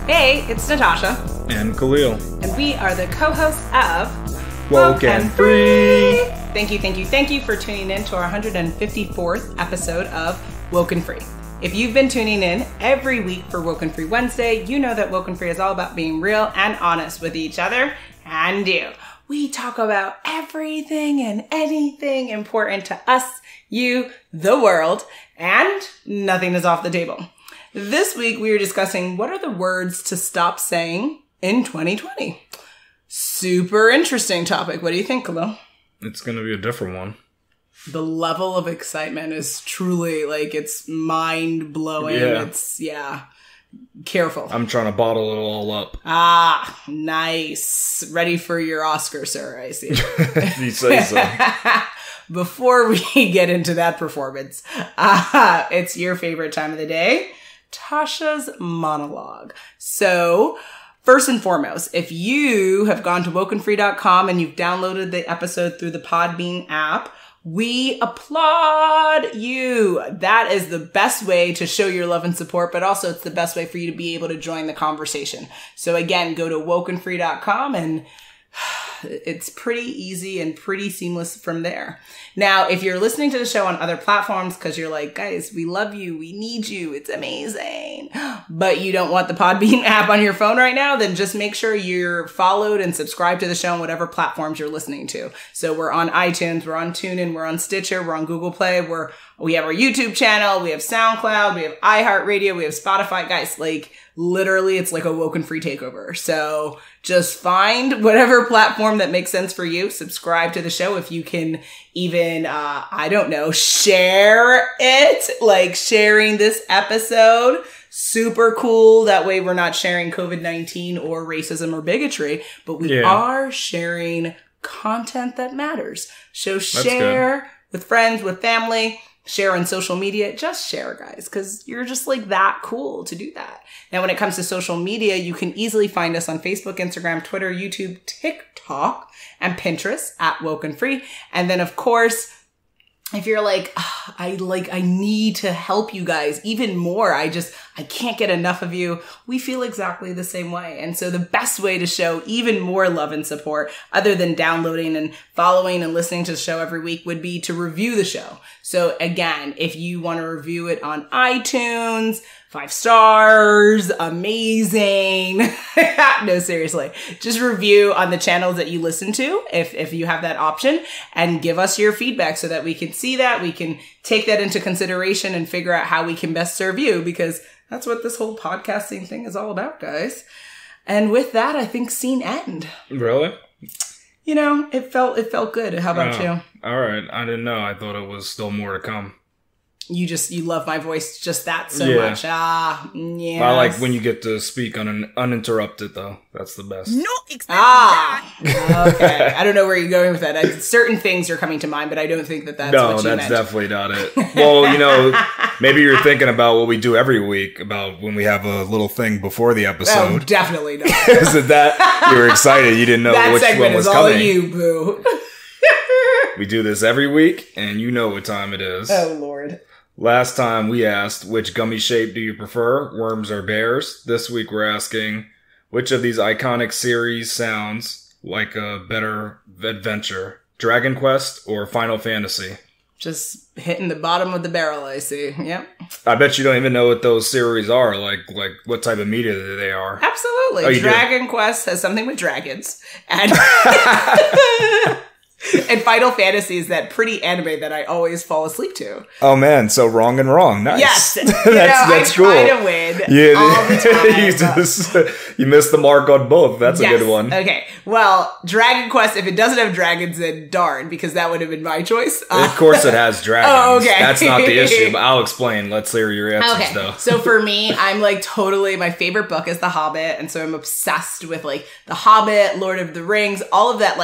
Hey, it's Natasha. And Khalil. And we are the co-hosts of WokeNFree. Thank you for tuning in to our 154th episode of WokeNFree. If you've been tuning in every week for WokeNFree Wednesday, you know that WokeNFree is all about being real and honest with each other and you. We talk about everything and anything important to us, you, the world, and nothing is off the table. This week, we are discussing what are the words to stop saying in 2020. Super interesting topic. What do you think, Khalil? It's going to be a different one. The level of excitement is truly, it's mind-blowing. Yeah. Careful. I'm trying to bottle it all up. Ah, nice. Ready for your Oscar, sir, I see. You say so. Before we get into that performance, it's your favorite time of the day, Tasha's monologue. So, first and foremost, if you have gone to WokeNFree.com and you've downloaded the episode through the Podbean app, we applaud you. That is the best way to show your love and support, but also it's the best way for you to be able to join the conversation. So again, go to WokeNFree.com and it's pretty easy and pretty seamless from there. Now, if you're listening to the show on other platforms because you're like, guys, we love you, we need you, it's amazing, but you don't want the Podbean app on your phone right now, then just make sure you're followed and subscribed to the show on whatever platforms you're listening to. So we're on iTunes, we're on TuneIn, we're on Stitcher, we're on Google Play, we have our YouTube channel, we have SoundCloud, we have iHeartRadio, we have Spotify. Guys, literally, it's like a WokeNFree takeover. So just find whatever platform that makes sense for you. Subscribe to the show. If you can even, share it, sharing this episode. Super cool. That way we're not sharing COVID-19 or racism or bigotry, but we are sharing content that matters. So share with friends, with family. Share on social media. Just share, guys, because you're just that cool to do that. Now, when it comes to social media, you can easily find us on Facebook, Instagram, Twitter, YouTube, TikTok, and Pinterest at WokeNFree. And then, of course, if you're I need to help you guys even more. I can't get enough of you. We feel exactly the same way. And so the best way to show even more love and support, other than downloading and following and listening to the show every week, would be to review the show. So again, if you want to review it on iTunes, 5 stars, amazing. No, seriously. Just review on the channels that you listen to, if you have that option, and give us your feedback so that we can see that, we can take that into consideration and figure out how we can best serve you, because that's what this whole podcasting thing is all about, guys. And with that, I think scene end. Really? It felt good. How about you? All right. I didn't know. I thought it was still more to come. You love my voice just that so much. Yes. I like when you get to speak uninterrupted, though. That's the best. No, okay. I don't know where you're going with that. Certain things are coming to mind, but I don't think that's what you meant. No, that's definitely not it. Well, maybe you're thinking about what we do every week, about when we have a little thing before the episode. Oh, definitely not. So that you were excited. You didn't know which one was coming. That segment is all you, boo. We do this every week, and you know what time it is. Oh, Lord. Last time we asked, which gummy shape do you prefer, worms or bears? This week we're asking, which of these iconic series sounds like a better adventure? Dragon Quest or Final Fantasy? Just hitting the bottom of the barrel, I see. Yep. I bet you don't even know what those series are, like what type of media they are. Absolutely. Oh, Dragon Quest has something with dragons. And and Final Fantasy is that pretty anime that I always fall asleep to. Oh man, so wrong and wrong. Nice. Yes. That's cool. I try to win all the time. you missed the mark on both. That's a good one. Okay. Well, Dragon Quest, if it doesn't have dragons, then darn, because that would have been my choice. Of course it has dragons. Oh, okay. That's not the issue, but I'll explain. Let's hear your answers, though. So for me, I'm totally, my favorite book is The Hobbit, and so I'm obsessed with The Hobbit, Lord of the Rings, all of that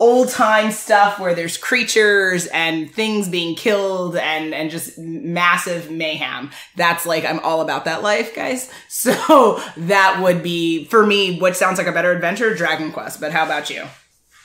old time stuff where there's creatures and things being killed and just massive mayhem. That's I'm all about that life, guys. So that would be, for me, what sounds like a better adventure, Dragon Quest. But how about you?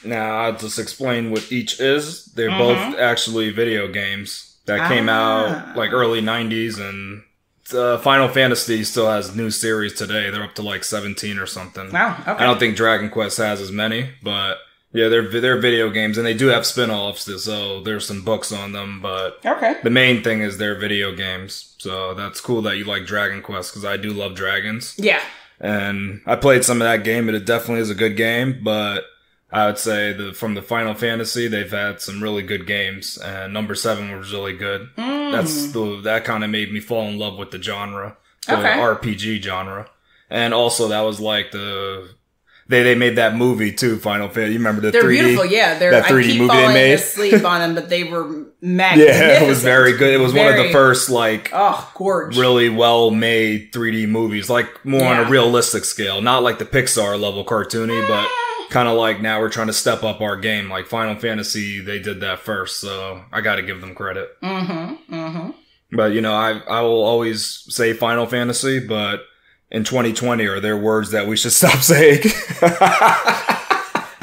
Now, I'll just explain what each is. They're both actually video games that came out early 90s and Final Fantasy still has new series today. They're up to like 17 or something. Wow, okay. I don't think Dragon Quest has as many, but yeah, they're video games, and they do have spin-offs, so there's some books on them, but the main thing is they're video games. So that's cool that you like Dragon Quest, because I do love dragons. Yeah. And I played some of that game, and it definitely is a good game, but I would say from the Final Fantasy, they've had some really good games, and number 7 was really good. That kind of made me fall in love with the genre, the RPG genre. And also that was like they made that movie too, Final Fantasy. You remember They're 3D? Beautiful, yeah. That 3D movie they made? Asleep on them, but they were magnificent. Yeah, it was very good. It was one of the first gorgeous, really well made 3D movies, like more on a realistic scale, not like the Pixar level cartoony, but kind of like now we're trying to step up our game. Like Final Fantasy, they did that first, so I got to give them credit. But I will always say Final Fantasy, but in 2020, are there words that we should stop saying?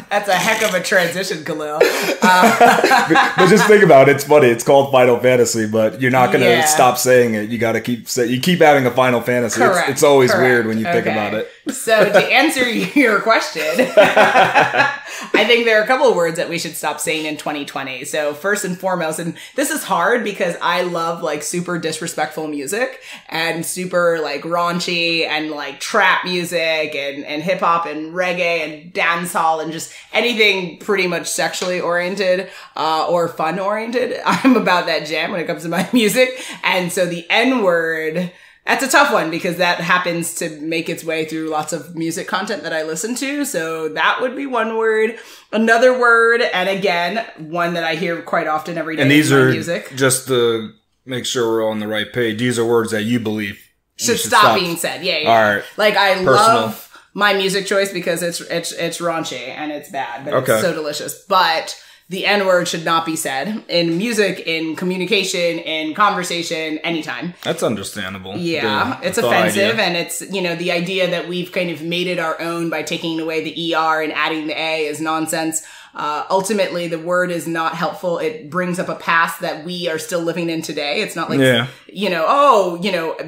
That's a heck of a transition, Khalil. But just think about it. It's funny. It's called Final Fantasy, but you're not going to stop saying it. You got to keep having a Final Fantasy. Correct. It's always weird when you think about it. So to answer your question, I think there are a couple of words that we should stop saying in 2020. So first and foremost, and this is hard because I love like super disrespectful music and super like raunchy and like trap music and hip hop and reggae and dancehall and just anything pretty much sexually oriented or fun oriented. I'm about that jam when it comes to my music. And so the N word, that's a tough one because that happens to make its way through lots of music content that I listen to. So that would be one word. Another word, and again, one that I hear quite often every day. And these are music. Just to make sure we're on the right page, these are words that you believe should stop being said. Yeah. All right. Like I love my music choice because it's raunchy and it's bad, but it's so delicious. But the N-word should not be said in music, in communication, in conversation, anytime. That's understandable. Yeah, it's offensive, and it's, the idea that we've kind of made it our own by taking away the ER and adding the A is nonsense. Ultimately, the word is not helpful. It brings up a past that we are still living in today. It's not like,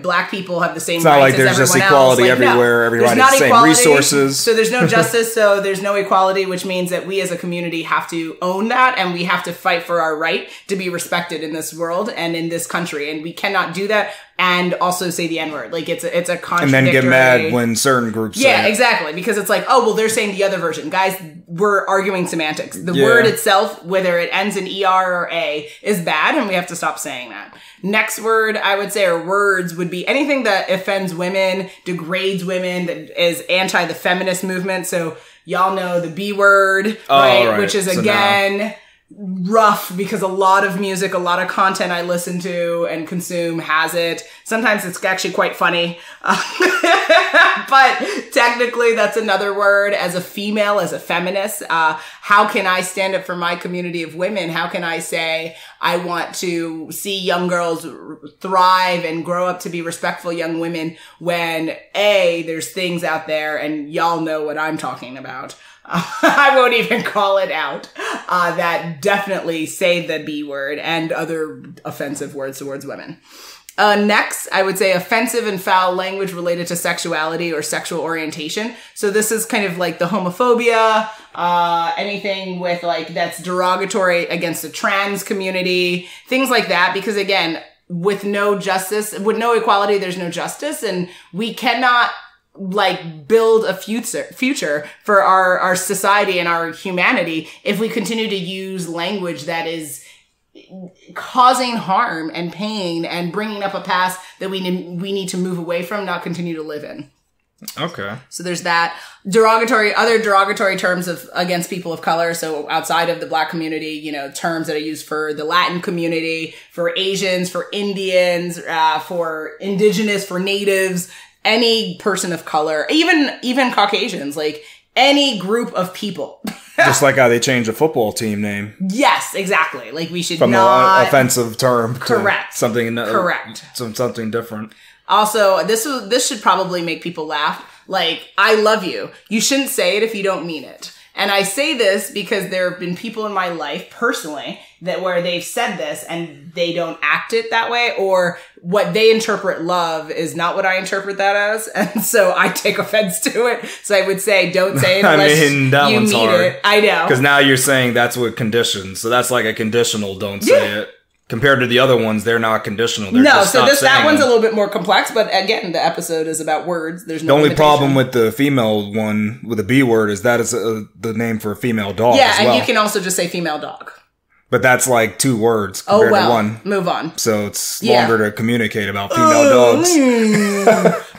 black people have the same rights as everyone else. It's not like there's just equality everywhere. Everybody has the same resources. So there's no justice. So there's no equality, which means that we as a community have to own that, and we have to fight for our right to be respected in this world and in this country. And we cannot do that and also say the N-word. Like it's a contradictory. And then get mad when certain groups say it. Exactly. Because it's like, they're saying the other version. Guys, we're arguing semantics. The word itself, whether it ends in ER or A, is bad, and we have to stop saying that. Next word, I would say, or words, would be anything that offends women, degrades women, that is anti the feminist movement. So y'all know the B word, right? Which is, again, rough because a lot of music, a lot of content I listen to and consume has it. Sometimes it's actually quite funny. But technically that's another word. As a female, as a feminist, how can I stand up for my community of women? How can I say I want to see young girls thrive and grow up to be respectful young women when there's things out there, and y'all know what I'm talking about. I won't even call it out, that definitely say the B word and other offensive words towards women. Next, I would say offensive and foul language related to sexuality or sexual orientation. So this is kind of like the homophobia, anything with that's derogatory against the trans community, things like that. Because again, with no justice, with no equality, there's no justice, and we cannot build a future for our society and our humanity if we continue to use language that is causing harm and pain and bringing up a past that we need to move away from, not continue to live in. Okay. So there's that. Other derogatory terms against people of color. So outside of the black community, terms that are used for the Latin community, for Asians, for Indians, for indigenous, for natives, any person of color, even Caucasians, any group of people. Just like how they changed the football team name. Yes, exactly. We should from not... an offensive term. Correct. Something different. Also, this should probably make people laugh. I love you. You shouldn't say it if you don't mean it. And I say this because there have been people in my life personally where they've said this and they don't act it that way, or what they interpret love is not what I interpret that as. And so I take offense to it. So I would say, don't say it unless you mean it. I know. Because now you're saying that's what conditions. So that's like a conditional don't say it. Compared to the other ones, they're not conditional. They're that one's a little bit more complex, but again, the episode is about words. There's no The only problem with the female one, with the B word, is that is the name for a female dog as well. And you can also just say female dog. But that's like 2 words compared to one. Move on. So it's longer to communicate about female dogs.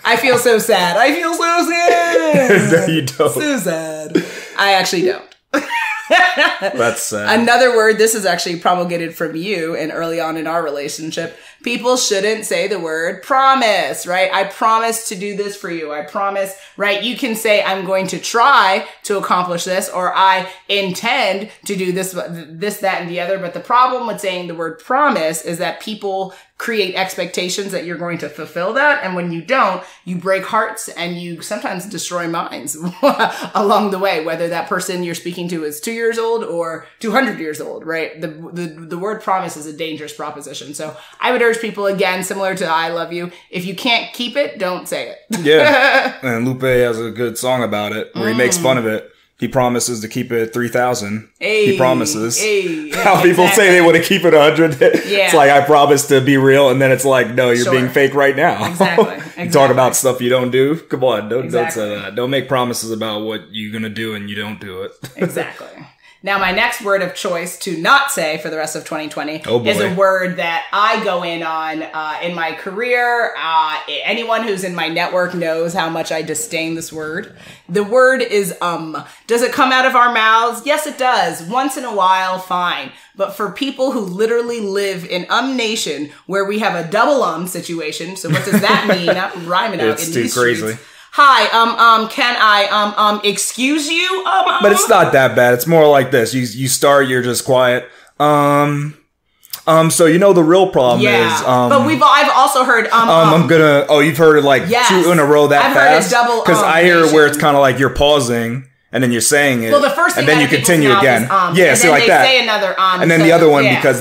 I feel so sad. No, you don't. So sad. I actually don't. That's sad. Another word, this is actually promulgated from you and early on in our relationship. People shouldn't say the word promise, right? I promise to do this for you. I promise, right? You can say, I'm going to try to accomplish this, or I intend to do this, that, and the other. But the problem with saying the word promise is that people create expectations that you're going to fulfill that. And when you don't, you break hearts and you sometimes destroy minds along the way, whether that person you're speaking to is 2 years old or 200 years old, right? The word promise is a dangerous proposition. So I would urge people, again, similar to I love you, if you can't keep it, don't say it. Yeah. And Lupe has a good song about it where he makes fun of it. He promises to keep it 3,000. He promises. How people say they want to keep it 100. It's like, I promise to be real. And then it's like, no, you're being fake right now. Exactly. You talk about stuff you don't do. Come on. Don't say that. Don't make promises about what you're going to do and you don't do it. Exactly. Now, my next word of choice to not say for the rest of 2020 is a word that I go in on in my career. Anyone who's in my network knows how much I disdain this word. The word is Does it come out of our mouths? Yes, it does. Once in a while, fine. But for people who literally live in nation where we have a double situation, so what does that mean? Not rhyming out in these streets. Crazy. Hi, can I, excuse you? But it's not that bad. It's more like this. You start, you're just quiet. So you know the real problem is, but I've also heard, you've heard it like 2 in a row that fast? I've heard it double, because I hear where it's kind of like you're pausing. And then you're saying it. Well, the first thing and then you continue again. And so like that. Say another and then the other one because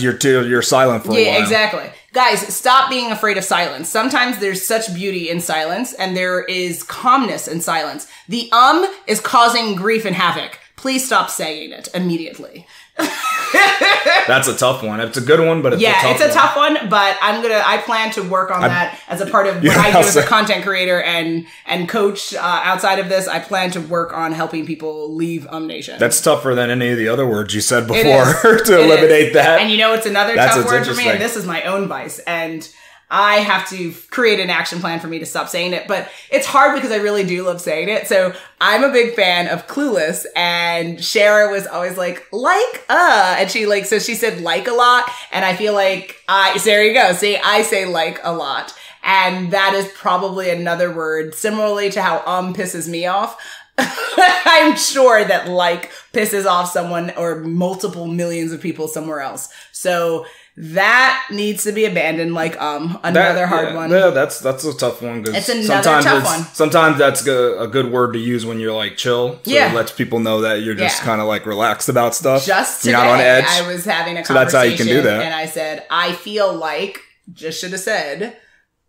you're silent for a while. Yeah, exactly. Guys, stop being afraid of silence. Sometimes there's such beauty in silence, and there is calmness in silence. The is causing grief and havoc. Please stop saying it immediately. That's a tough one. It's a good one, but it's a tough one. Yeah, it's a tough one, but I plan to work on that as a part of what I do as a content creator and coach. Outside of this, I plan to work on helping people leave nation. That's tougher than any of the other words you said before to eliminate that. And you know, it's another tough word for me, and this is my own vice. And I have to create an action plan for me to stop saying it, but it's hard because I really do love saying it. So I'm a big fan of Clueless, and Shara was always like, and so she said like a lot. And I feel like so there you go. See, I say like a lot. And that is probably another word similarly to how pisses me off. I'm sure that like pisses off someone or multiple millions of people somewhere else. So that needs to be abandoned, another hard one. Yeah, that's a tough one. It's another tough one. Sometimes that's a good word to use when you're like chill. So it lets people know that you're just kind of like relaxed about stuff. Just today, you're not on edge. I was having a conversation. That's how you can do that. And I said, I feel like, just should have said,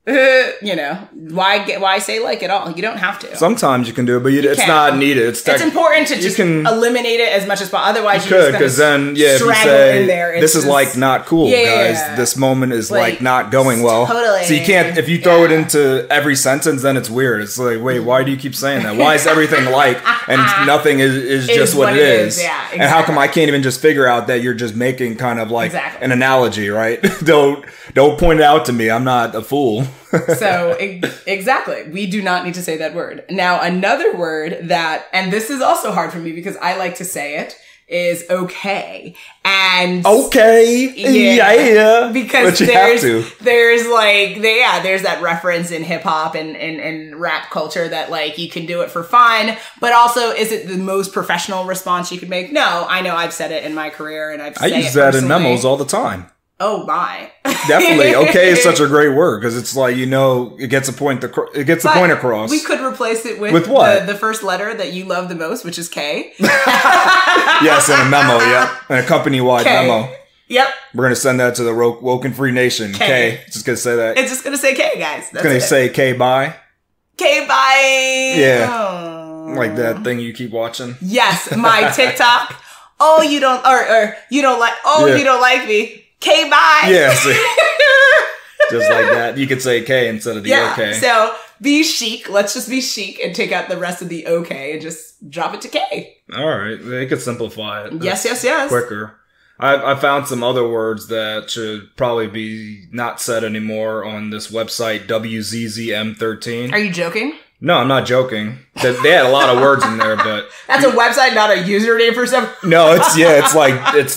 why say like at all? You don't have to. Sometimes you can do it, but it's not needed. It's important to just eliminate it as much as possible. Otherwise, you could, because then, if you say, in there, this is like not cool, guys. This moment is like not going well. Totally. So you can't, if you throw it into every sentence, then it's weird. It's like, wait, why do you keep saying that? Why is everything like, and nothing is just what it is? Yeah, exactly. And how come I can't even just figure out that you're just making kind of like an analogy, right? Don't point it out to me. I'm not a fool. So exactly, we do not need to say that word. Now, another word and this is also hard for me because I like to say it, is okay. And because there's that reference in hip hop and rap culture that like you can do it for fun, but also is it the most professional response you could make? No, I know I've said it in my career and I use that in memos all the time. Oh my. Definitely. Okay is such a great word because it's like, it gets the point across. We could replace it with what? The first letter that you love the most, which is K. Yes, and a memo, yep. And a company-wide memo. Yep. We're going to send that to the WokeNFree Nation. K. Just going to say that. It's just going to say K, guys. It's going to say K bye. K bye. Yeah. Oh. Like that thing you keep watching. Yes, my TikTok. Oh, you don't, or you don't like, you don't like me. K bye. Yeah, see. Just like that. You could say K instead of the OK. So be chic. Let's just be chic and take out the rest of the OK and just drop it to K. All right. They could simplify it. Yes. Quicker. I found some other words that should probably be not said anymore on this website, WZZM13. Are you joking? No, I'm not joking. They had a lot of words in there, but... That's a website, not a username for some... No, it's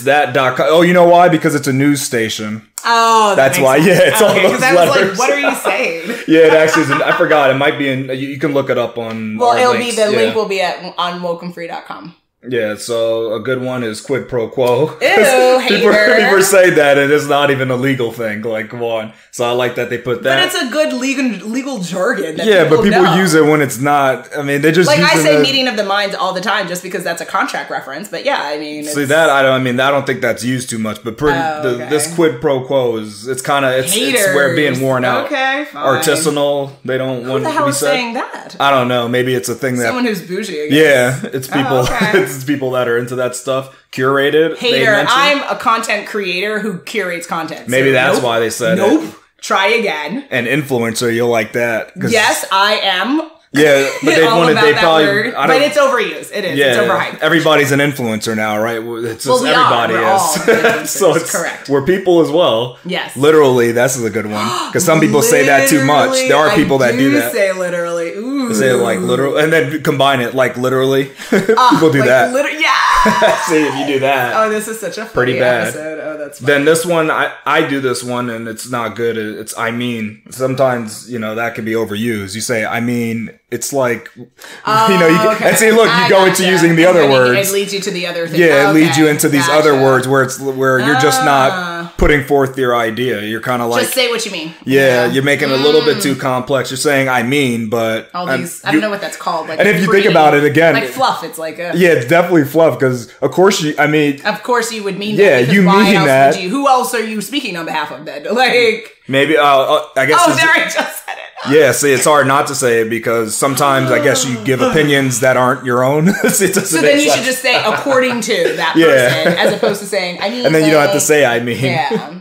that.com. Oh, you know why? Because it's a news station. Oh, that's why. Sense. Yeah, it's all those letters. I was like, what are you saying? Yeah, it actually is. I forgot. It might be in... You can look it up on... Well, link will be on WokeNFree.com. Yeah, so a good one is quid pro quo. Ew, hater. People say that it is not even a legal thing. Like, come on. So I like that they put that. But it's a good legal jargon. That but people use it when it's not. I mean, they just I say meeting of the minds all the time just because that's a contract reference. But yeah, I mean, see that I don't think that's used too much. But this quid pro quo is it's where being worn out. Okay, fine. Artisanal. They don't want to be said. Who the hell is saying that? I don't know. Maybe it's a thing that someone who's bougie. I guess. Yeah, it's people. It's people that are into that stuff. Curated. Hater. I'm a content creator who curates content. Maybe that's why they said it. Try again. An influencer, you'll like that. Yes, I am. Yeah, but they probably. But it's overused. It is. Yeah, it's overhyped. Everybody's an influencer now, right? It's just everybody is. So it's correct. We're people as well. Yes. Literally, that's a good one because some people say that too much. There are people that do that. Say literally. Ooh. They say like literally, and then combine it like literally. People do that. Yeah. See if you do that. Oh, this is such a pretty bad episode. Oh, that's funny. Then this one, I do this one, and it's not good. It's I mean. Sometimes that could be overused. You say I mean. It's like, okay. And see, look, you go into using the other words. It leads you to the other thing. Yeah, it leads you into these other words where you're just not putting forth your idea. You're kind of like... Just say what you mean. Yeah, you're making it a little bit too complex. You're saying, I mean, but... All these, I don't know what that's called. Like and if you think about it again... Like fluff, it's like a... Yeah, it's definitely fluff, because of course you, I mean... Of course you would mean that. Yeah, you mean that. Who else are you speaking on behalf of then? Like... Maybe, I guess... Oh, there I just said it. Yeah, see, it's hard not to say it because sometimes I guess you give opinions that aren't your own. So then you should just say according to that person as opposed to saying I mean. And then you don't have to say I mean. Yeah.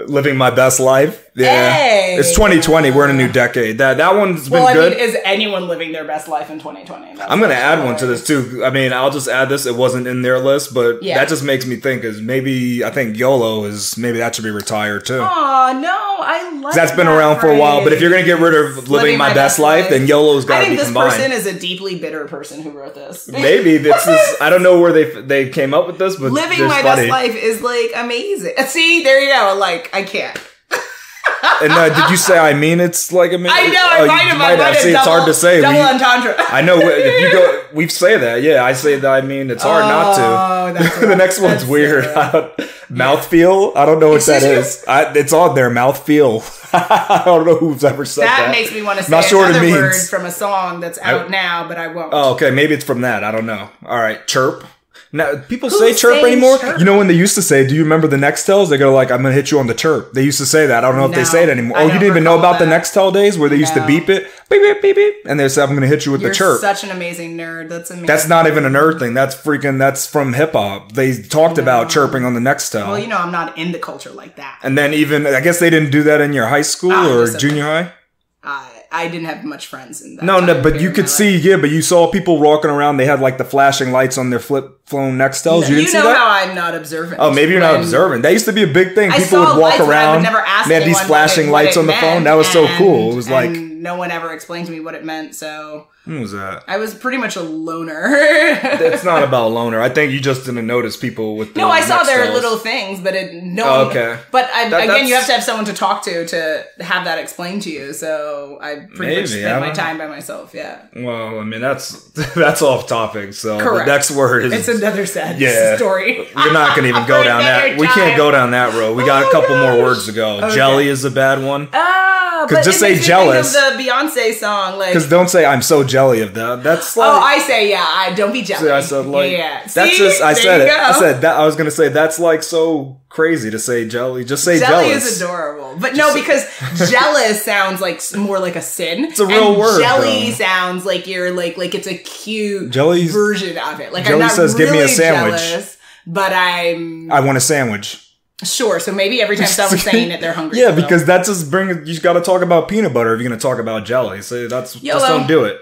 Living my best life. Yeah. Hey. It's 2020. We're in a new decade. That one's been good. Is anyone living their best life in 2020? I'm going to add one to this too. I mean, I'll just add this. It wasn't in their list, but that just makes me think is I think YOLO maybe that should be retired too. Oh, no. I like that's been around for a while, but if you're going to get rid of living my best life, then YOLO's got to be combined. I think this person is a deeply bitter person who wrote this. Maybe this is, I don't know where they came up with this, but living my best life is like amazing. See, there you go. Like, I can't. And did you say I mean it's like a minute? I know, I might have. See, it's hard to say. Double entendre. I know if you go, we say that. Yeah, I say that. I mean, it's hard not to. That's the next one's weird. Mouthfeel. I don't know what that is. It's on there. Mouthfeel. I don't know who's ever said that. That makes me want to say another word from a song that's out now, but I won't. Oh, okay. Maybe it's from that. I don't know. All right. Chirp. Now, people say chirp anymore? Chirp? You know when they used to say, do you remember the Nextels? They go like, I'm going to hit you on the chirp. They used to say that. I don't know if they say it anymore. Oh, you didn't even know about the Nextel days where they used to beep it? Beep, beep, beep, beep. And they said, I'm going to hit you with the chirp. You're such an amazing nerd. That's amazing. That's not even a nerd thing. That's from hip hop. They talked about chirping on the Nextel. Well, I'm not in the culture like that. And then I guess they didn't do that in your high school or junior high? I didn't have much friends in that. No, but you could see, but you saw people walking around. They had like the flashing lights on their flip phone Nextels. You didn't see that? You know how I'm not observant. Oh, maybe you're not observant. That used to be a big thing. People would walk around. They had these flashing lights on the phone. That was so cool. It was like and no one ever explained to me what it meant, so... When was that? I was pretty much a loner. It's not about loner. I think you just didn't notice people with the No, I saw their Nextels. little things, but okay. But again, you have to have someone to talk to have that explained to you, so I pretty much spent my time by myself, yeah. Well, I mean, that's off topic, so Correct. The next word is... It's another sad story. We're not going to even go down that. We can't go down that road. We got a couple more words to go. Okay. Jelly is a bad one. But just say jealous. Think of the Beyonce song, like... Because don't say, I'm so jelly of that. That's like... Oh, I say, don't be jealous. See, I said, like... Yeah. That's See? just... I said there it. you go. I said that. I was going to say, that's like so crazy to say jelly. Just say jelly jealous. Is adorable. But no, because jealous sounds like more like a sin. It's a real word, jelly though. Sounds like you're like it's a cute Jelly's, version of it. Like jelly I'm not says, really give me a sandwich. Jealous, but I want a sandwich. Sure, so maybe every time someone's saying it, they're hungry. Yeah, because that just brings... You got to talk about peanut butter if you're going to talk about jelly. So just don't do it.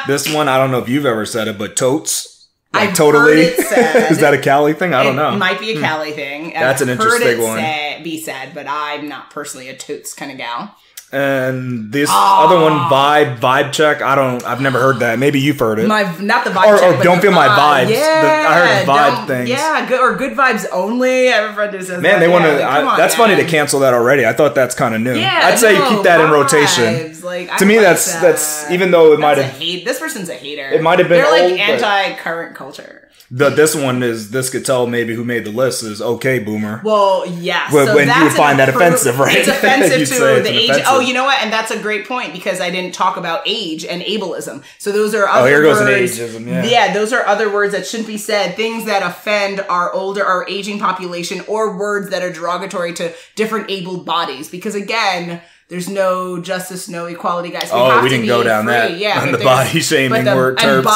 This one, I don't know if you've ever said it, but totes. Like, I've totally. Heard it said. Is that a Cali thing? I don't know. It might be a Cali thing. That's an interesting one. Be said, but I'm not personally a totes kind of gal. And this other one, vibe check. I've never heard that. Maybe you've heard it. Not the vibe check. Or don't feel my vibes. Yeah, I heard vibe things. Yeah, good vibes only. I have a friend who says man, that. they want to. That's man. funny to cancel that already. I thought that's kind of new. Yeah, I'd say you keep that in rotation. Like, to me, that's even though it might have. This person's a hater. It might have been. They're old, like anti-current culture. This could tell maybe who made the list is okay boomer. Well, yes. But so when you would find that offensive, right? It's offensive to the age. Offensive. Oh, you know what? And that's a great point because I didn't talk about age and ableism. So those are other here goes words. An ageism, Yeah, those are other words that shouldn't be said. Things that offend our aging population or words that are derogatory to different abled bodies. Because again, there's no justice, no equality, guys. We didn't go down free. That. Yeah, on the body shaming word terms.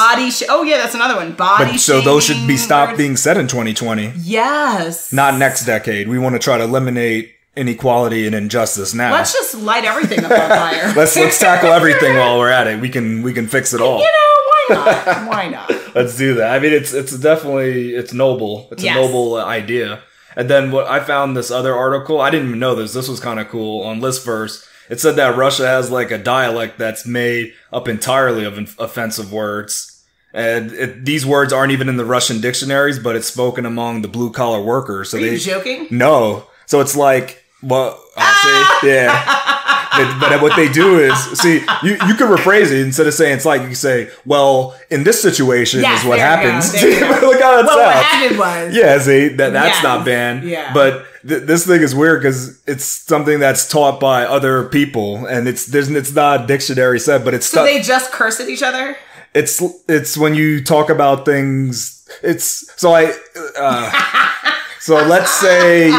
Oh yeah, that's another one. Body shaming. So those should be stopped being said in 2020. Yes. Not next decade. We want to try to eliminate inequality and injustice now. Let's just light everything up on fire. let's tackle everything while we're at it. We can fix it all. You know, why not? Why not? Let's do that. I mean, it's definitely noble. It's a noble idea. And then what I found this other article, I didn't even know this. This was kind of cool on Listverse. It said that Russia has like a dialect that's made up entirely of offensive words. And these words aren't even in the Russian dictionaries, but it's spoken among the blue collar workers. So Are you joking? No. So it's like, well, see, yeah. But what they do is, see, you could rephrase it instead of saying it's like, you can say, well, in this situation is what happens. Look how that sounds. What happened was. Yeah, see, that's not banned. Yeah. But this thing is weird because it's something that's taught by other people and it's not dictionary said, but it's So they just curse at each other? It's when you talk about things, so let's say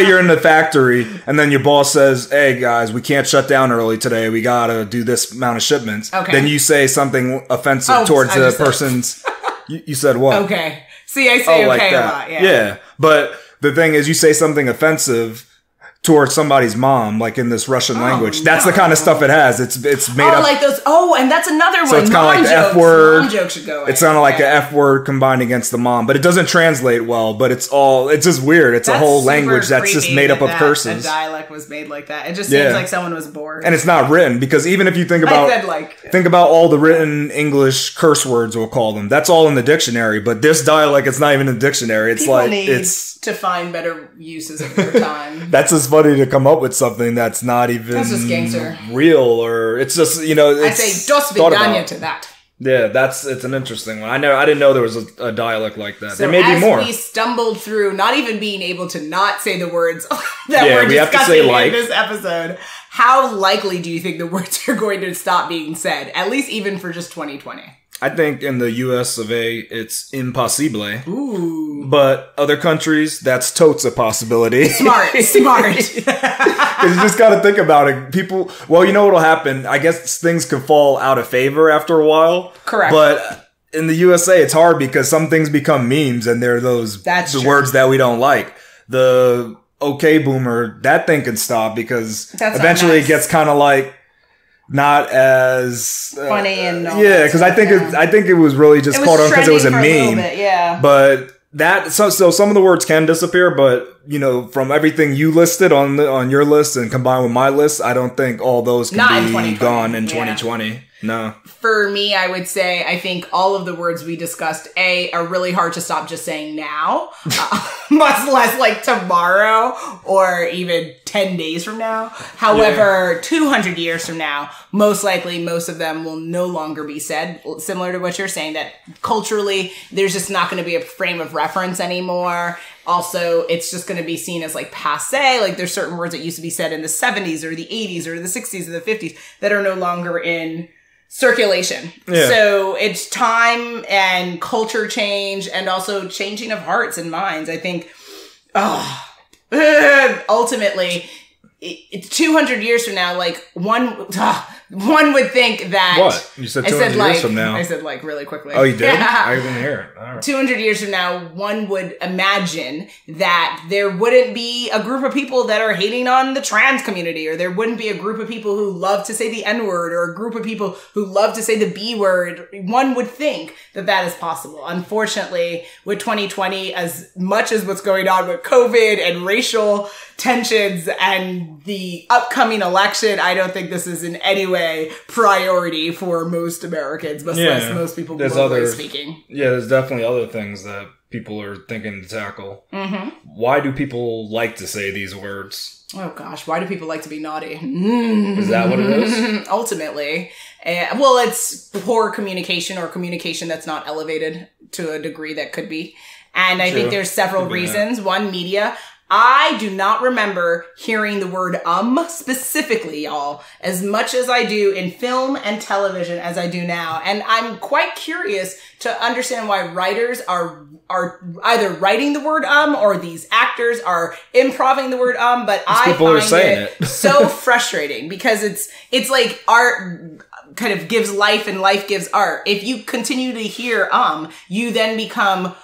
you're in the factory and then your boss says, hey guys, we can't shut down early today. We got to do this amount of shipments. Okay. Then you say something offensive towards the person's. You said what? Okay. See, I say like okay that. a lot. Yeah. Yeah. But the thing is, you say something offensive towards somebody's mom, like in this Russian language. That's the kind of stuff it has. It's made up. Like those. Oh, and that's another one. So it's kind of like the F word. Mom joke should go away. It's kind of like an F word combined against the mom, but it doesn't translate well. But it's just weird. It's a whole language that's just made up of curses. A dialect was made like that. It just seems like someone was bored. And it's not written because even if you think about all the written English curse words, we'll call them. That's all in the dictionary. But this dialect, it's not even in the dictionary. It's People need to find better uses of their time. That's just funny to come up with something that's not even real, or it's just, I say dos vidania to that. Yeah, it's an interesting one. I didn't know there was a dialect like that. So there may be more. We stumbled through not even being able to not say the words that we're discussing have to say in this episode. How likely do you think the words are going to stop being said? At least even for just 2020. I think in the US of A, it's impossible. Ooh. But other countries, that's totes a possibility. Smart. Because you just got to think about it. People, well, you know what'll happen? I guess things could fall out of favor after a while. Correct. But in the USA, it's hard because some things become memes and they're the words that we don't like. The okay boomer, that thing can stop because eventually it gets kind of like, not as funny and because I think it was really just caught on because it was a meme. Yeah. But So some of the words can disappear, but you know, from everything you listed on your list and combined with my list, I don't think all those can be gone in 2020. No. For me, I would say I think all of the words we discussed, are really hard to stop just saying now, much less like tomorrow or even 10 days from now. However, 200 years from now, most likely most of them will no longer be said, similar to what you're saying, that culturally there's just not going to be a frame of reference anymore. Also, it's just going to be seen as like passe. Like there's certain words that used to be said in the 70s or the 80s or the 60s or the 50s that are no longer in circulation. Yeah. So it's time and culture change and also changing of hearts and minds. I think, ultimately, it's 200 years from now, like one would think that... What? You said 200 years from now. I said like really quickly. Oh, you did? I didn't hear it. All right. 200 years from now, one would imagine that there wouldn't be a group of people that are hating on the trans community, or there wouldn't be a group of people who love to say the N-word, or a group of people who love to say the B-word. One would think that that is possible. Unfortunately, with 2020, as much as what's going on with COVID and racial tensions and the upcoming election, I don't think this is in any way priority for most Americans, much less most people globally speaking. Yeah, there's definitely other things that people are thinking to tackle. Mm-hmm. Why do people like to say these words? Oh gosh, why do people like to be naughty? Is that what it is? Ultimately. Well, it's poor communication or communication that's not elevated to a degree that could be. And I think there's several reasons. One, media. I do not remember hearing the word specifically, y'all, as much as I do in film and television as I do now. And I'm quite curious to understand why writers are either writing the word or these actors are improving the word but I find it so frustrating because it's like art kind of gives life and life gives art. If you continue to hear you then become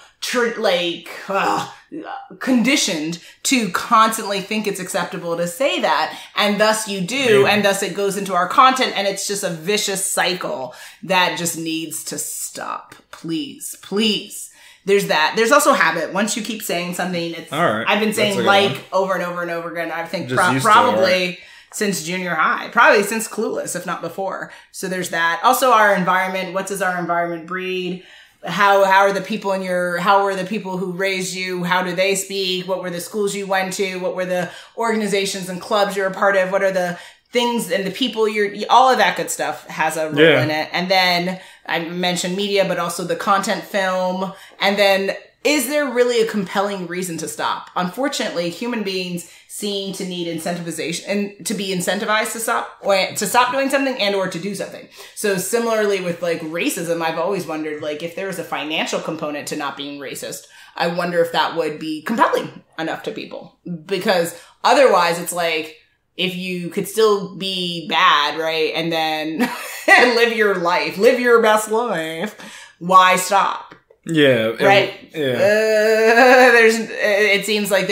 conditioned to constantly think it's acceptable to say that, and thus you do, and thus it goes into our content, and it's just a vicious cycle that just needs to stop. Please. There's that. There's also habit. Once you keep saying something, it's all right. I've been saying over and over and over again. I think probably since junior high, probably since Clueless, if not before. So there's that. Also our environment. What does our environment breed? How are the people how were the people who raised you? How do they speak? What were the schools you went to? What were the organizations and clubs you're a part of? What are the things and the people all of that good stuff has a role in it. And then I mentioned media, but also the content film. And then is there really a compelling reason to stop? Unfortunately, human beings seem to need incentivization and to be incentivized to stop doing something and or to do something. So similarly with like racism, I've always wondered like if there was a financial component to not being racist, I wonder if that would be compelling enough to people, because otherwise it's like, if you could still be bad, right? And then live your life, live your best life, why stop? Yeah. Right. It seems like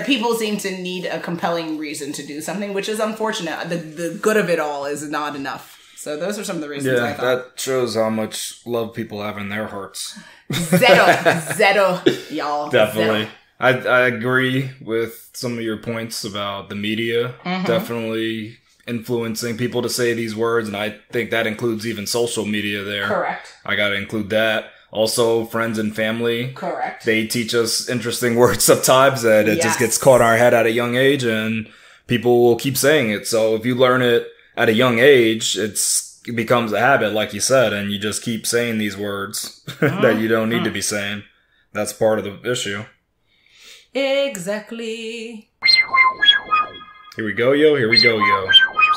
people seem to need a compelling reason to do something, which is unfortunate. The good of it all is not enough. So those are some of the reasons I thought. That shows how much love people have in their hearts. Zero, y'all. Definitely. Zero. I agree with some of your points about the media. Mm-hmm. Definitely influencing people to say these words, and I think that includes even social media there. Correct. I gotta include that. Also, friends and family. Correct. They teach us interesting words sometimes that it just gets caught in our head at a young age, and people will keep saying it. So if you learn it at a young age, it becomes a habit, like you said, and you just keep saying these words that you don't need to be saying. That's part of the issue. Exactly. Here we go, yo.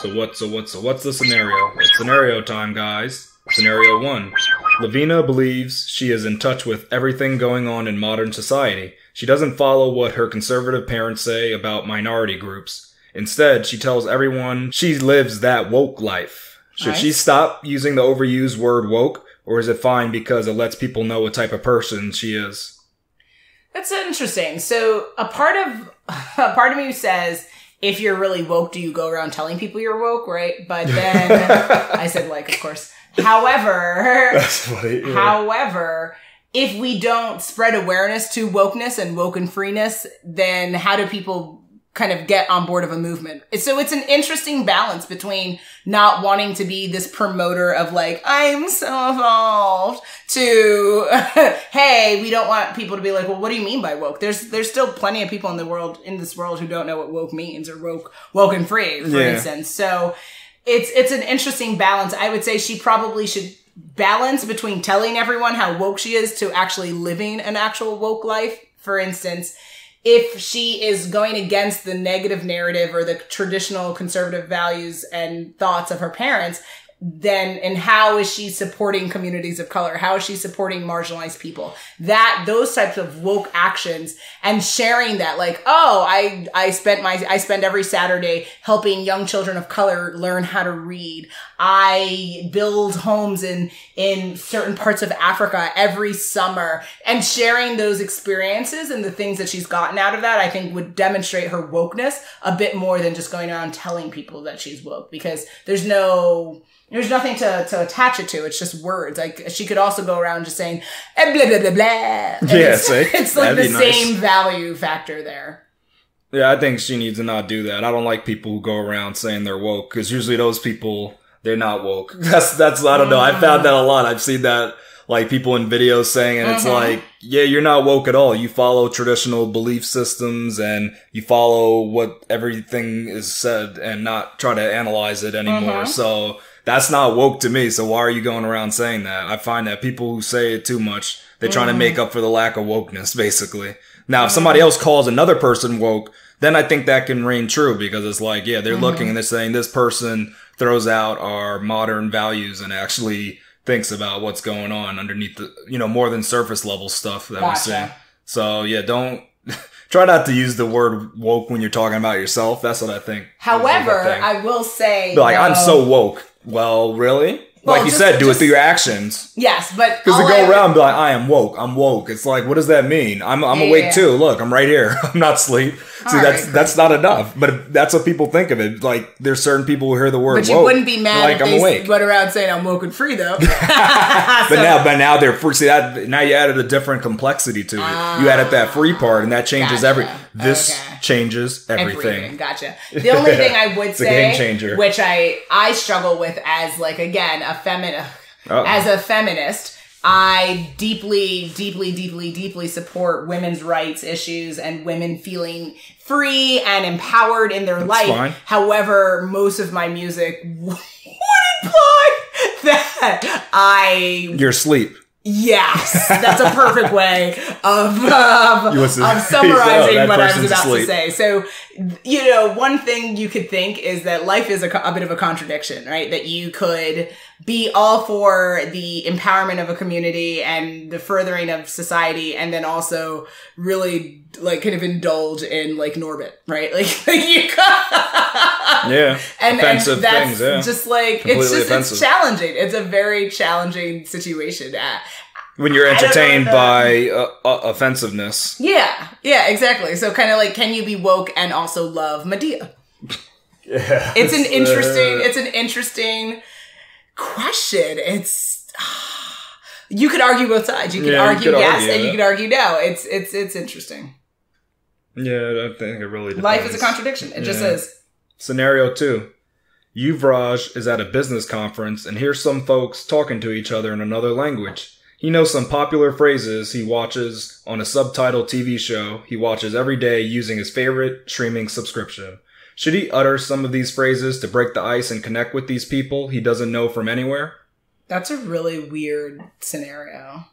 So what's the scenario? It's scenario time, guys. Scenario 1. Lavina believes she is in touch with everything going on in modern society. She doesn't follow what her conservative parents say about minority groups. Instead, she tells everyone she lives that woke life. Should she stop using the overused word woke, or is it fine because it lets people know what type of person she is? That's interesting. So a part of me says, if you're really woke, do you go around telling people you're woke, right? But then I said, like, of course. However, that's funny, yeah. However, if we don't spread awareness to wokeness and WokeNFreeness, then how do people kind of get on board of a movement? So it's an interesting balance between not wanting to be this promoter of like, I'm so evolved, to, hey, we don't want people to be like, well, what do you mean by woke? There's still plenty of people in this world who don't know what woke means, or WokeNFree, for instance. So it's an interesting balance. I would say she probably should balance between telling everyone how woke she is to actually living an actual woke life. For instance, if she is going against the negative narrative or the traditional conservative values and thoughts of her parents, then, and how is she supporting communities of color? How is she supporting marginalized people? Those types of woke actions, and sharing that, like, oh, I spend every Saturday helping young children of color learn how to read. I build homes in certain parts of Africa every summer, and sharing those experiences and the things that she's gotten out of that, I think would demonstrate her wokeness a bit more than just going around telling people that she's woke, because there's nothing to attach it to. It's just words. Like, she could also go around just saying, blah, blah, blah, blah. And it's like the same value factor there. Yeah, I think she needs to not do that. I don't like people who go around saying they're woke, because usually those people, they're not woke. That's, I don't know. I found that a lot. I've seen that, like, people in videos saying, and it's like, yeah, you're not woke at all. You follow traditional belief systems and you follow what everything is said and not try to analyze it anymore. So that's not woke to me. So why are you going around saying that? I find that people who say it too much, they're trying to make up for the lack of wokeness, basically. Now, if somebody else calls another person woke, then I think that can reign true, because it's like, yeah, they're looking and they're saying this person throws out our modern values and actually thinks about what's going on underneath the, more than surface level stuff that we see. So yeah, don't try not to use the word woke when you're talking about yourself. That's what I think. However, I will say, like, I'm so woke. Well, really? Like you said, do it through your actions. Yes, but because to go around and be like, I am woke. I'm woke. It's like, what does that mean? I'm awake too. Look, I'm right here. I'm not asleep. See, that's not enough. But that's what people think of it. Like, there's certain people who hear the word woke. But you wouldn't be mad like, if they went around saying I'm WokeNFree, though. But now they're free. See, now you added a different complexity to it. You added that free part, and that changes This changes everything. Gotcha. The only thing I would say, a game changer, which I struggle with as, like, again, as a feminist, I deeply, deeply, deeply, deeply support women's rights issues and women feeling free and empowered in their life. Fine. However, most of my music would imply that you're asleep. Yes, that's a perfect way of summarizing what I was about to say. So, one thing you could think is that life is a bit of a contradiction, right? That you could be all for the empowerment of a community and the furthering of society, and then also really, like, kind of indulge in, like, Norbit, right? Like, you and that's things, just like, it's challenging. It's a very challenging situation. When you're entertained by offensiveness. Yeah, exactly. So kind of like, can you be woke and also love Medea? Yeah. It's an interesting question. You could argue both sides. You could argue yes, and you could argue no. It's interesting. Yeah, I think it really depends. Life is a contradiction. It just is. Scenario 2. Yuvraj is at a business conference and hears some folks talking to each other in another language. He knows some popular phrases he watches on a subtitled TV show he watches every day using his favorite streaming subscription. Should he utter some of these phrases to break the ice and connect with these people he doesn't know from anywhere? That's a really weird scenario.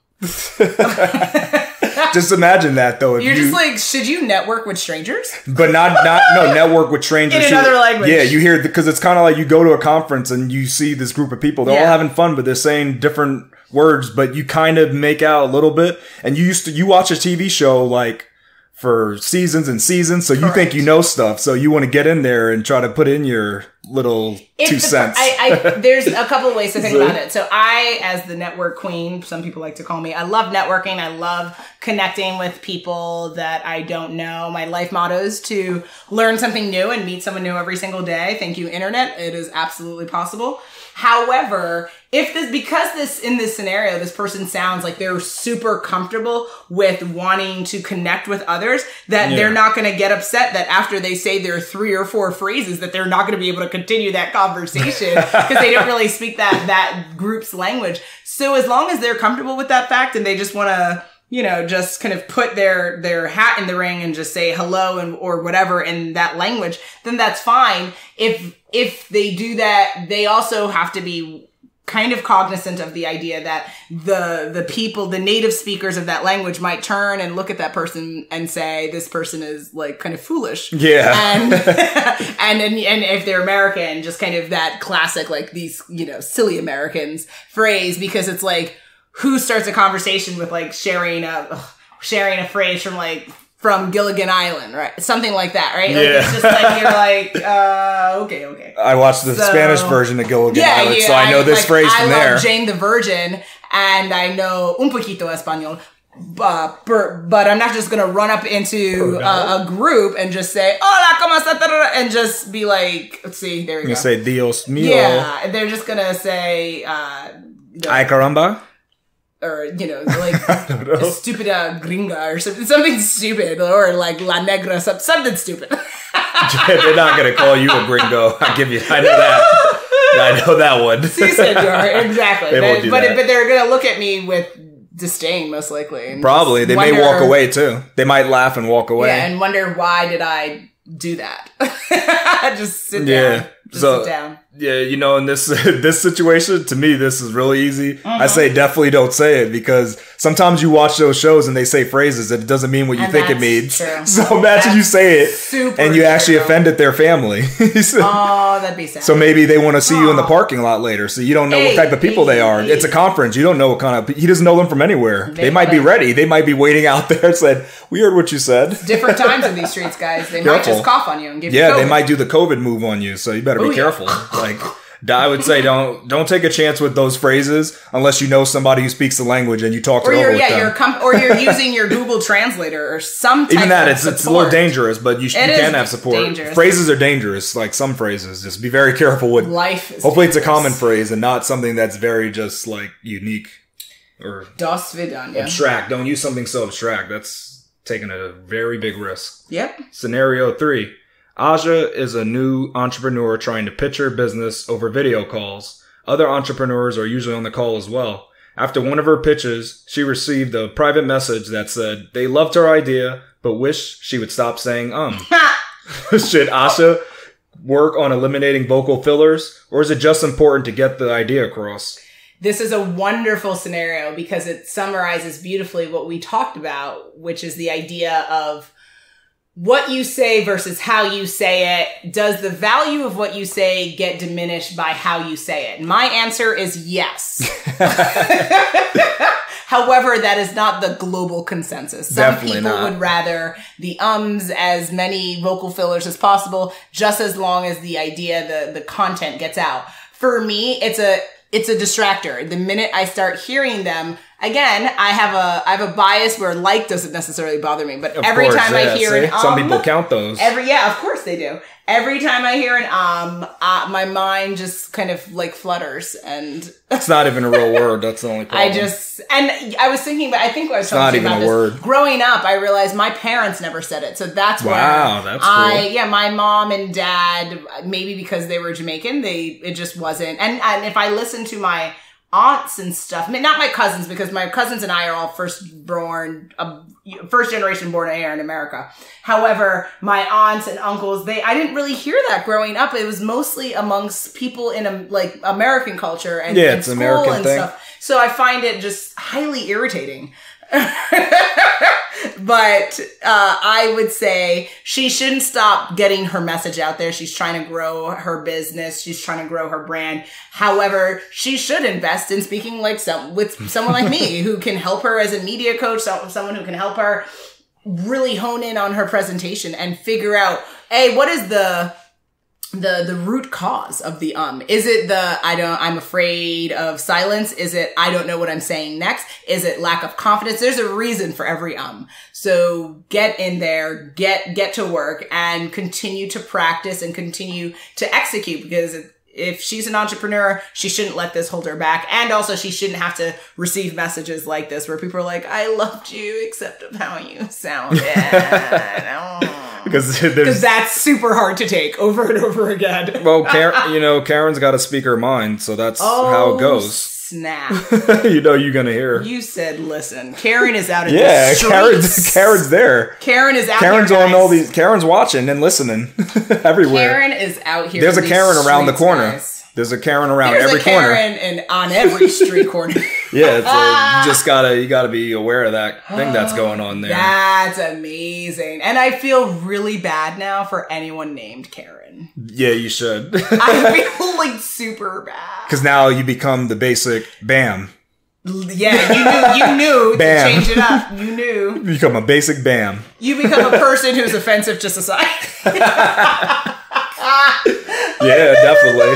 Just imagine that, though. You're just like, should you network with strangers? But network with strangers. In another language. Yeah, you hear, because it's kind of like you go to a conference and you see this group of people. They're all having fun, but they're saying different words, but you kind of make out a little bit. And you watch a TV show, like, for seasons and seasons, so you think you know stuff, so you want to get in there and try to put in your little 2 cents. There's a couple of ways to think about it. So I, as the network queen, some people like to call me, I love networking. I love connecting with people that I don't know. My life motto is to learn something new and meet someone new every single day. Thank you, Internet. It is absolutely possible. However, in this scenario, this person sounds like they're super comfortable with wanting to connect with others, that they're not going to get upset that after they say their 3 or 4 phrases that they're not going to be able to continue that conversation because they don't really speak that group's language. So as long as they're comfortable with that fact and they just want to, just kind of put their hat in the ring and just say hello or whatever in that language, then that's fine. If they do that, they also have to be kind of cognizant of the idea that the people, the native speakers of that language might turn and look at that person and say, this person is like kind of foolish. Yeah. And, and if they're American, just kind of that classic, like these, silly Americans phrase, because it's like, who starts a conversation with like sharing a phrase from Gilligan Island, right? Something like that, right? Like, it's just like, you're like, okay. I watched the Spanish version of Gilligan Island, so I know this phrase from there. I love Jane the Virgin, and I know un poquito español, but I'm not just going to run up into a group and just say, hola, ¿cómo está? And just be like, let's see, there we go. You say, Dios mío. Yeah, they're just going to say, ay caramba. Or, like, estúpida gringa or something stupid, or like la negra, something stupid. They're not going to call you a gringo. I know that. I know that one. Si, senor. Exactly. They won't do that. But they're going to look at me with disdain, most likely. Probably. They may walk away, too. They might laugh and walk away. Yeah, and wonder, why did I do that? Just sit down. Sit down. Yeah, in this situation, to me, this is really easy. I say definitely don't say it, because sometimes you watch those shows and they say phrases that it doesn't mean what you think it means. True. So imagine you say it and you actually offended their family. That'd be sad. So maybe they want to see you in the parking lot later, so you don't know what type of people they are. It's a conference. You don't know what kind of... He doesn't know them from anywhere. They might be ready. They might be waiting out there and said, we heard what you said. It's different times in these streets, guys. They might just cough on you and give you COVID. They might do the COVID move on you, so you better be careful. Like, I would say don't take a chance with those phrases unless you know somebody who speaks the language and you talk to over with them. Or you're using your Google Translator or some type Even that, of support. it's a little dangerous, but you can have support. Dangerous. Phrases are dangerous, like some phrases. Just be very careful with... Life is hopefully dangerous. It's a common phrase and not something that's very just, like, unique or Das Vidanya. abstract. Don't use something so abstract. That's taking a very big risk. Yep. Scenario 3. Aja is a new entrepreneur trying to pitch her business over video calls. Other entrepreneurs are usually on the call as well. After one of her pitches, she received a private message that said they loved her idea, but wish she would stop saying Should Asha work on eliminating vocal fillers, or is it just important to get the idea across? This is a wonderful scenario because it summarizes beautifully what we talked about, which is the idea of what you say versus how you say it. Does the value of what you say get diminished by how you say it? My answer is yes. However, that is not the global consensus. Some people would rather the as many vocal fillers as possible, just as long as the idea, the content gets out. For me, it's a distractor. The minute I start hearing them, again, I have a bias where like doesn't necessarily bother me, but every time I hear an some people count those. Of course they do. Every time I hear an my mind just kind of like flutters, and it's not even a real word. That's the only problem. I was thinking, but I think I was talking about this. Word. Growing up, I realized my parents never said it, so that's cool. My mom and dad, maybe because they were Jamaican, it just wasn't. And if I listen to my aunts and stuff, I mean, not my cousins, because my cousins and I are all first generation born here in America. However, my aunts and uncles, I didn't really hear that growing up. It was mostly amongst people in American culture and in it's school American and thing. stuff. So I find it just highly irritating. But I would say she shouldn't stop getting her message out there. She's trying to grow her business. She's trying to grow her brand. However, she should invest in speaking with someone like me who can help her as a media coach, someone who can help her really hone in on her presentation and figure out, what is the root cause of the Is it I'm afraid of silence? Is it I don't know what I'm saying next? Is it lack of confidence? There's a reason for every So get in there, get to work, and continue to practice and continue to execute, because if she's an entrepreneur, she shouldn't let this hold her back. And also she shouldn't have to receive messages like this where people are like, I loved you except of how you sounded. Because that's super hard to take over and over again. Well, Karen's got to speak her mind, so that's how it goes. Snap. You're going to hear her. You said, listen, Karen is out in the streets. Karen's there. Karen is out Karen's here, on all these. Karen's watching and listening everywhere. Karen is out here. There's a Karen around the corner. Guys. There's a Karen around every corner. There's a Karen on every street corner. Yeah, you just gotta be aware of that thing that's going on there. That's amazing. And I feel really bad now for anyone named Karen. Yeah, you should. I feel like super bad. Because now you become the basic BAM. Yeah, you knew to change it up. You knew. You become a basic BAM. You become a person who's offensive to society. Yeah, definitely.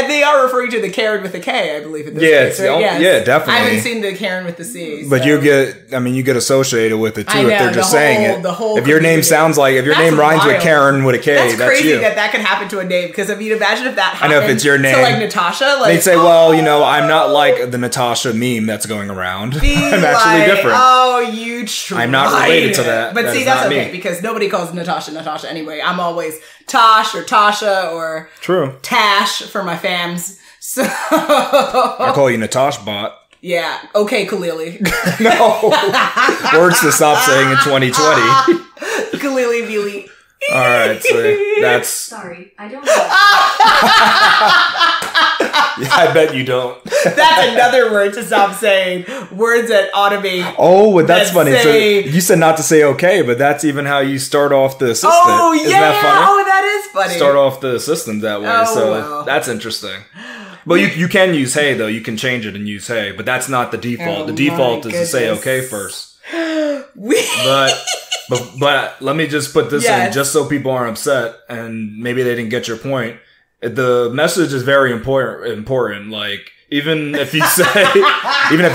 They are referring to the Karen with a K, I believe. In this case, right? Yeah, definitely. I haven't seen the Karen with the C. But you get associated with it too if they're just saying it. If your name rhymes with Karen with a K, that's crazy you. that could happen to a name. Because imagine if that happened. I know if it's your name. To like Natasha, they'd say, well, I'm not like the Natasha meme that's going around. I'm actually different. Oh, you tried. I'm not related to that. But see, that's okay because nobody calls Natasha anyway. I'm always Tosh or Tasha or Tash for my fams. So I call you Natash Bot. Yeah. Okay, Kalili. No. Words to stop saying in 2020. Kalili Beely. All right, so that's... Sorry, I don't know. Yeah, I bet you don't. That's another word to stop saying. Words that automate. Oh, but that's funny. So you said not to say okay, but that's even how you start off the assistant. Oh, yeah. Isn't that funny? Oh, that is funny. Start off the assistant that way. That's interesting. But you can use hey, though. You can change it and use hey, but that's not the default. The default is to say okay first. But let me just put this in just so people aren't upset and maybe they didn't get your point. The message is very important. Like even if you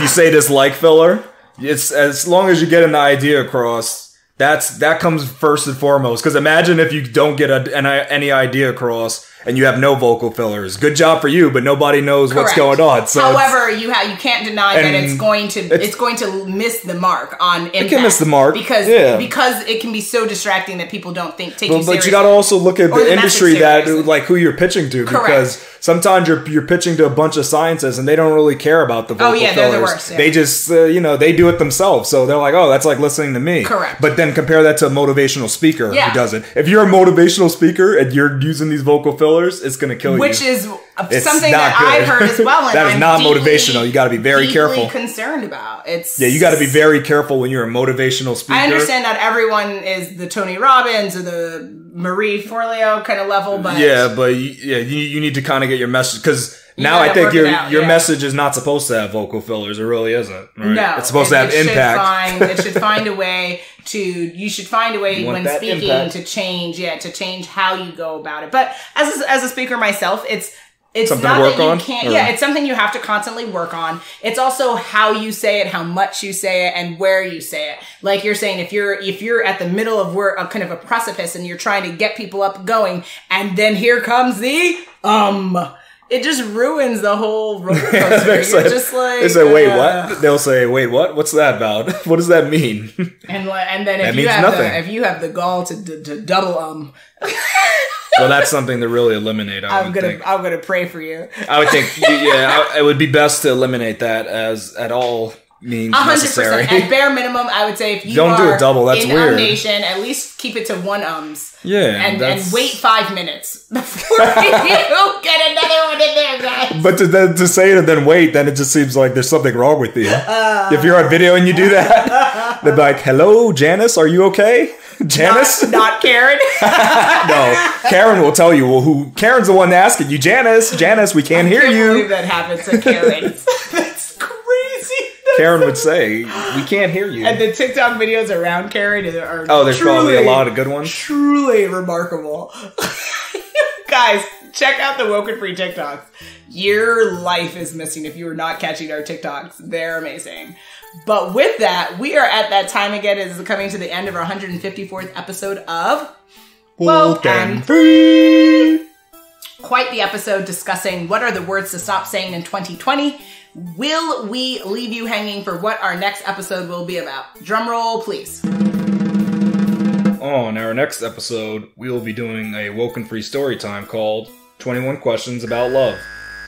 say this like filler, it's as long as you get an idea across. That comes first and foremost. Because imagine if you don't get any idea across and you have no vocal fillers. Good job for you, but nobody knows what's going on. So however, you can't deny that it's going to miss the mark on impact. It can miss the mark because it can be so distracting that people don't take you seriously. But you got to also look at the industry who you're pitching to, because sometimes you're pitching to a bunch of scientists and they don't really care about the vocal fillers. They're the worst. Yeah. They just they do it themselves, so they're like, oh, that's like listening to me. Correct. But then compare that to a motivational speaker who does it. If you're a motivational speaker and you're using these vocal fillers, it's going to kill you. Which is something that I've heard as well. And that is not motivational. You got to be very careful. Concerned about you got to be very careful when you're a motivational speaker. I understand that everyone is the Tony Robbins or the Marie Forleo kind of level, but you need to kind of get your message because. Now I think your message is not supposed to have vocal fillers. It really isn't. Right? No, it's supposed to have impact. It should find a way you should find a way when speaking impact. to change how you go about it. But as a speaker myself, it's something not to work that you on. Can't. Yeah, it's something you have to constantly work on. It's also how you say it, how much you say it, and where you say it. Like you're saying, if you're at the middle of kind of a precipice and you're trying to get people up going, and then here comes the it just ruins the whole roller coaster. You're just like... They say, wait, what? They'll say, wait, what? What's that about? What does that mean? And then if you have the gall to double well, that's something to really eliminate, I'm gonna pray for you. I would think, it would be best to eliminate that as at all means 100%. Necessary. At bare minimum, I would say if you don't do a double, that's weird. Nation, at least keep it to one ums. Yeah, and wait 5 minutes before you get another one in there, guys. But to say it and then wait, then it just seems like there's something wrong with you. If you're on video and you do that, they'll be like, "Hello, Janice, are you okay?" Janice, not Karen. No, Karen will tell you. Well, Karen's the one asking you, Janice, we can't hear you. I can't believe that happens to Karen. That's crazy. Karen would say, we can't hear you. And the TikTok videos around Karen are there's probably a lot of good ones. Truly remarkable. Guys, check out the WokeNFree TikToks. Your life is missing if you are not catching our TikToks. They're amazing. But with that, we are at that time again. It is coming to the end of our 154th episode of WokeNFree. quite the episode discussing what are the words to stop saying in 2020. Will we leave you hanging for what our next episode will be about? Drum roll, please. On our next episode, we will be doing a WokeNFree story time called 21 Questions About Love.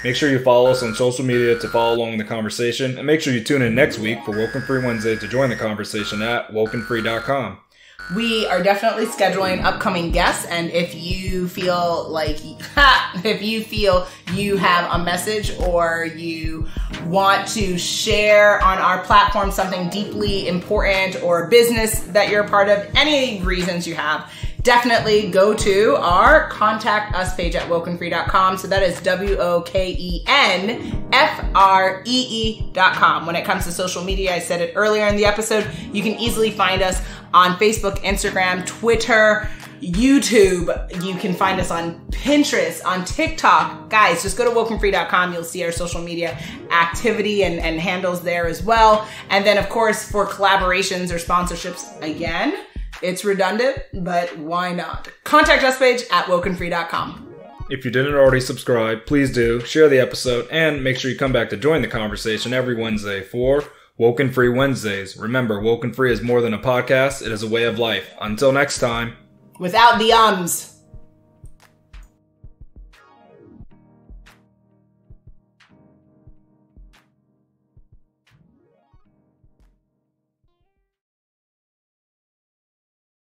Make sure you follow us on social media to follow along in the conversation, and make sure you tune in next week for WokeNFree Wednesday to join the conversation at WokeNFree.com. We are definitely scheduling upcoming guests, and if you feel like you have a message or you want to share on our platform something deeply important or business that you're a part of, any reasons you have, definitely go to our contact us page at WokeNFree.com. So that is WokeNFree.com. When it comes to social media, I said it earlier in the episode, you can easily find us on Facebook, Instagram, Twitter, YouTube. You can find us on Pinterest, on TikTok. Guys, just go to WokeNFree.com. You'll see our social media activity and handles there as well. And then, of course, for collaborations or sponsorships, again, it's redundant, but why not? Contact us page at WokeNFree.com. If you didn't already subscribe, please do, share the episode, and make sure you come back to join the conversation every Wednesday for WokeNFree Wednesdays. Remember, WokeNFree is more than a podcast, it is a way of life. Until next time. Without the ums.